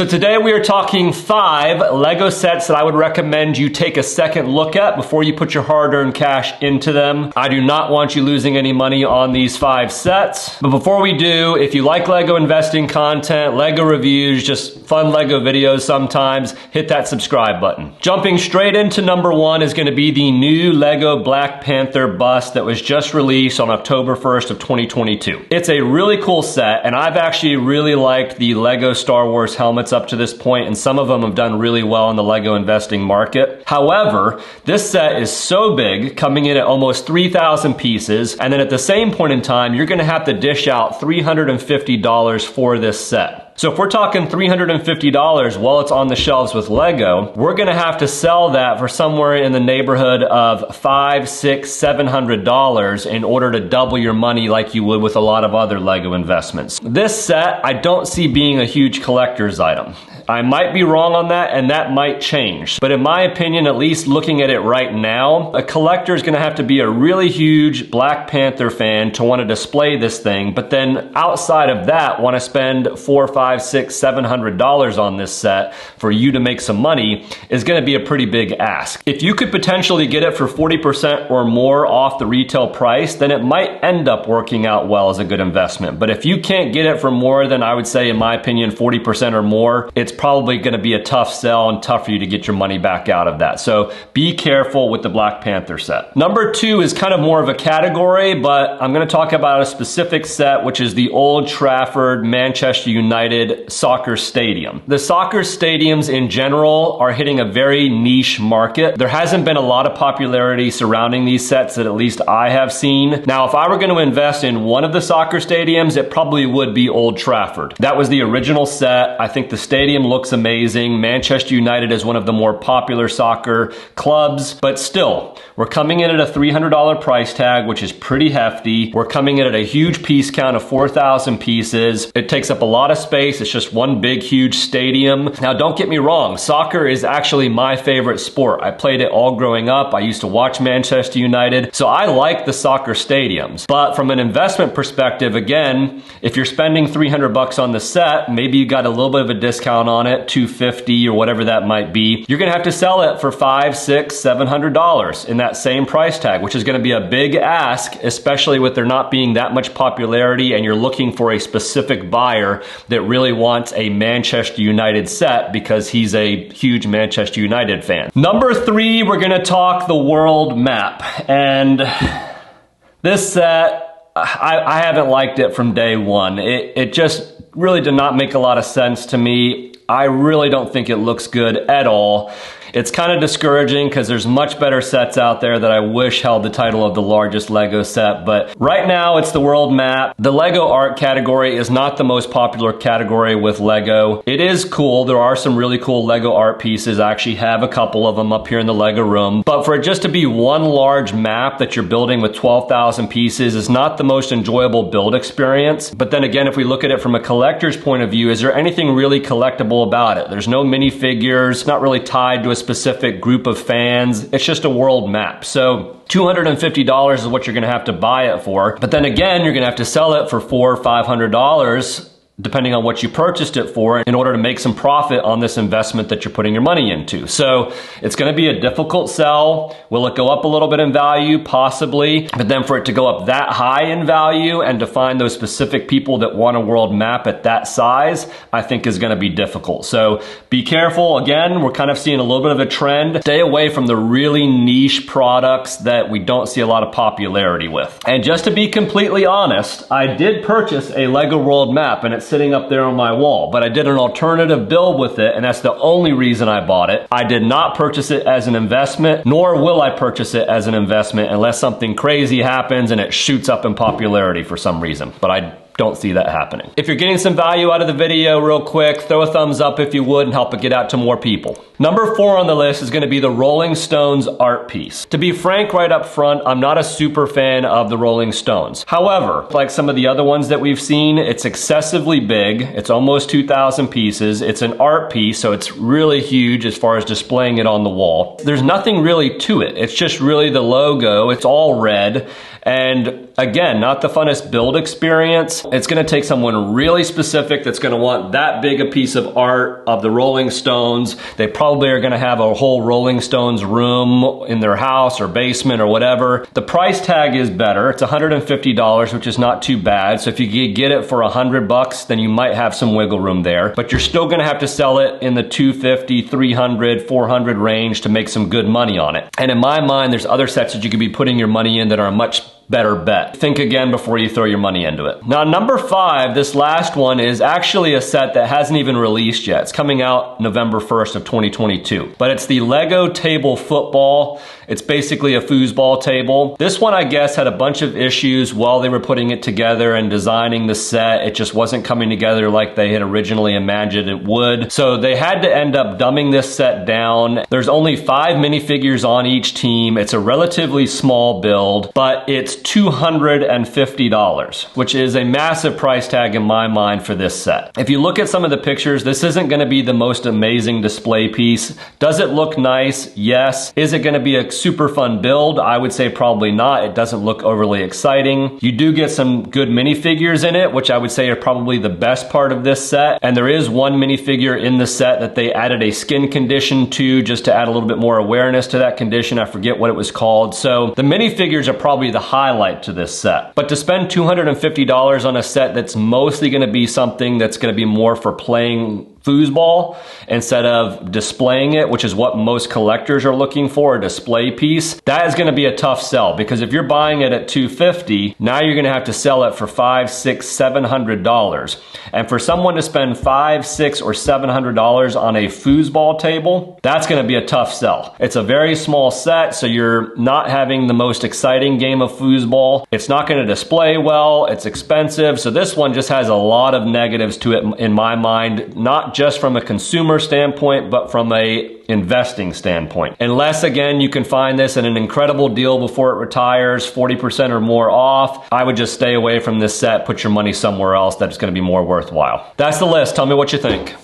So today we are talking 5 Lego sets that I would recommend you take a second look at before you put your hard-earned cash into them. I do not want you losing any money on these 5 sets. But before we do, if you like Lego investing content, Lego reviews, just fun Lego videos sometimes, hit that subscribe button. Jumping straight into number 1 is going to be the new Lego Black Panther bust that was just released on October 1st of 2022. It's a really cool set, and I've actually really liked the Lego Star Wars helmets up to this point, and some of them have done really well in the Lego investing market. However, this set is so big, coming in at almost 3,000 pieces, and then at the same point in time, you're gonna have to dish out $350 for this set. So if we're talking $350 while it's on the shelves with Lego, we're gonna have to sell that for somewhere in the neighborhood of $500, $600, $700 in order to double your money like you would with a lot of other Lego investments. This set, I don't see being a huge collector's item. I might be wrong on that, and that might change. But in my opinion, at least looking at it right now, a collector is gonna have to be a really huge Black Panther fan to wanna display this thing, but then outside of that, wanna spend $400, $500, $600, $700 on this set for you to make some money is gonna be a pretty big ask. If you could potentially get it for 40% or more off the retail price, then it might end up working out well as a good investment. But if you can't get it for more than, I would say, in my opinion, 40% or more, it's probably going to be a tough sell and tough for you to get your money back out of that. So be careful with the Black Panther set. Number 2 is kind of more of a category, but I'm going to talk about a specific set, which is the Old Trafford Manchester United soccer stadium. The soccer stadiums in general are hitting a very niche market. There hasn't been a lot of popularity surrounding these sets that at least I have seen. Now, if I were going to invest in one of the soccer stadiums, it probably would be Old Trafford. That was the original set. I think the stadium looks amazing. Manchester United is one of the more popular soccer clubs, but still, we're coming in at a $300 price tag, which is pretty hefty. We're coming in at a huge piece count of 4,000 pieces. It takes up a lot of space. It's just one big, huge stadium. Now, don't get me wrong. Soccer is actually my favorite sport. I played it all growing up. I used to watch Manchester United, so I like the soccer stadiums. But from an investment perspective, again, if you're spending $300 on the set, maybe you got a little bit of a discount on it, $250 or whatever that might be, you're gonna have to sell it for $500, $600, $700 in that same price tag, which is gonna be a big ask, especially with there not being that much popularity and you're looking for a specific buyer that really wants a Manchester United set because he's a huge Manchester United fan. Number 3, we're gonna talk the world map. And this set, I haven't liked it from day one. It just really did not make a lot of sense to me. I really don't think it looks good at all. It's kind of discouraging because there's much better sets out there that I wish held the title of the largest Lego set, but right now it's the world map. The Lego art category is not the most popular category with Lego. It is cool. There are some really cool Lego art pieces. I actually have a couple of them up here in the Lego room, but for it just to be one large map that you're building with 12,000 pieces is not the most enjoyable build experience. But then again, if we look at it from a collector's point of view, is there anything really collectible about it? There's no minifigures, not really tied to a specific group of fans. It's just a world map. So $250 is what you're gonna have to buy it for. But then again, you're gonna have to sell it for $400 or $500 depending on what you purchased it for in order to make some profit on this investment that you're putting your money into. So it's gonna be a difficult sell. Will it go up a little bit in value? Possibly. But then for it to go up that high in value and to find those specific people that want a world map at that size, I think is gonna be difficult. So be careful. Again, we're kind of seeing a little bit of a trend. Stay away from the really niche products that we don't see a lot of popularity with. And just to be completely honest, I did purchase a Lego world map, and it's sitting up there on my wall, but I did an alternative build with it, and that's the only reason I bought it. I did not purchase it as an investment, nor will I purchase it as an investment unless something crazy happens and it shoots up in popularity for some reason. But I don't see that happening. If you're getting some value out of the video real quick, throw a thumbs up if you would and help it get out to more people. Number 4 on the list is gonna be the Rolling Stones art piece. To be frank right up front, I'm not a super fan of the Rolling Stones. However, like some of the other ones that we've seen, it's excessively big. It's almost 2,000 pieces. It's an art piece, so it's really huge as far as displaying it on the wall. There's nothing really to it. It's just really the logo. It's all red. And Again, not the funnest build experience. It's gonna take someone really specific that's gonna want that big a piece of art of the Rolling Stones. They probably are gonna have a whole Rolling Stones room in their house or basement or whatever. The price tag is better. It's $150, which is not too bad. So if you get it for $100, then you might have some wiggle room there, but you're still gonna have to sell it in the $250, $300, $400 range to make some good money on it. And in my mind, there's other sets that you could be putting your money in that are a much better bet. Think again before you throw your money into it. Now, number 5, this last one is actually a set that hasn't even released yet. It's coming out November 1st of 2022, but it's the Lego Table Football. It's basically a foosball table. This one, I guess, had a bunch of issues while they were putting it together and designing the set. It just wasn't coming together like they had originally imagined it would. So they had to end up dumbing this set down. There's only 5 minifigures on each team. It's a relatively small build, but it's $250, which is a massive price tag in my mind for this set. If you look at some of the pictures, this isn't gonna be the most amazing display piece. Does it look nice? Yes. Is it gonna be a super fun build? I would say probably not. It doesn't look overly exciting. You do get some good minifigures in it, which I would say are probably the best part of this set. And there is one minifigure in the set that they added a skin condition to, just to add a little bit more awareness to that condition. I forget what it was called. So the minifigures are probably the highlight to this set. But to spend $250 on a set that's mostly gonna be something that's gonna be more for playing foosball instead of displaying it, which is what most collectors are looking for, a display piece, that is gonna be a tough sell, because if you're buying it at $250, now you're gonna have to sell it for $500, $600, $700. And for someone to spend $500, $600, or $700 on a foosball table, that's gonna be a tough sell. It's a very small set, so you're not having the most exciting game of foosball. It's not gonna display well, it's expensive, so this one just has a lot of negatives to it in my mind, not just from a consumer standpoint, but from a investing standpoint. Unless, again, you can find this at an incredible deal before it retires, 40% or more off, I would just stay away from this set, put your money somewhere else that's gonna be more worthwhile. That's the list. Tell me what you think.